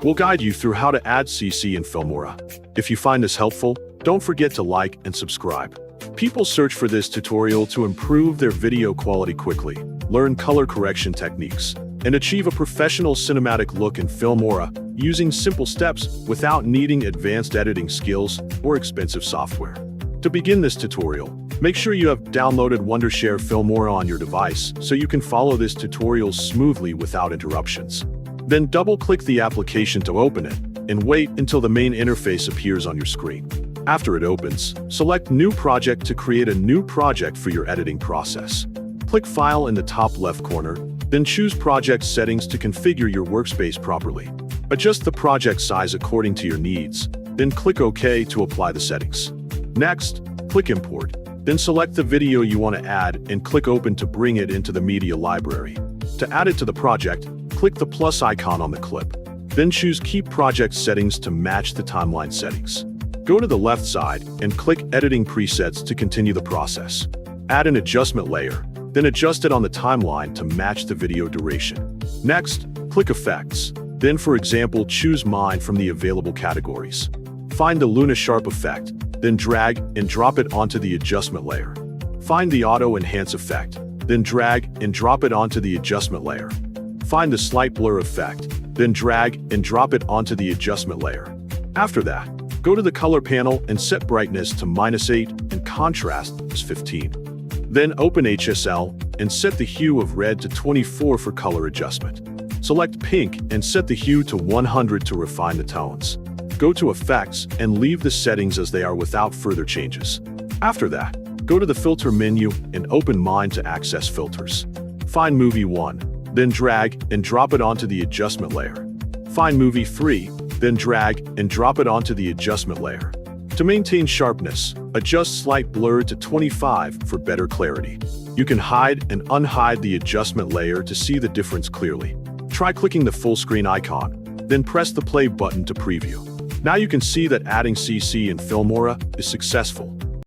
We'll guide you through how to add CC in Filmora. If you find this helpful, don't forget to like and subscribe. People search for this tutorial to improve their video quality quickly, learn color correction techniques, and achieve a professional cinematic look in Filmora using simple steps without needing advanced editing skills or expensive software. To begin this tutorial, make sure you have downloaded Wondershare Filmora on your device so you can follow this tutorial smoothly without interruptions. Then double-click the application to open it, and wait until the main interface appears on your screen. After it opens, select New Project to create a new project for your editing process. Click File in the top left corner, then choose Project Settings to configure your workspace properly. Adjust the project size according to your needs, then click OK to apply the settings. Next, click Import, then select the video you want to add and click Open to bring it into the media library. To add it to the project, click the plus icon on the clip. Then choose Keep Project Settings to match the timeline settings. Go to the left side and click Editing Presets to continue the process. Add an adjustment layer, then adjust it on the timeline to match the video duration. Next, click Effects. Then, for example, choose Mine from the available categories. Find the Luna Sharp effect, then drag and drop it onto the adjustment layer. Find the Auto Enhance effect, then drag and drop it onto the adjustment layer. Find the Slight Blur effect, then drag and drop it onto the adjustment layer. After that, go to the color panel and set brightness to -8 and contrast as 15. Then open HSL and set the hue of red to 24 for color adjustment. Select pink and set the hue to 100 to refine the tones. Go to Effects and leave the settings as they are without further changes. After that, go to the Filter menu and open Mine to access filters. Find Movie 1, then drag and drop it onto the adjustment layer. Find Movie 3, then drag and drop it onto the adjustment layer. To maintain sharpness, adjust Slight Blur to 25 for better clarity. You can hide and unhide the adjustment layer to see the difference clearly. Try clicking the full screen icon, then press the play button to preview. Now you can see that adding CC in Filmora is successful.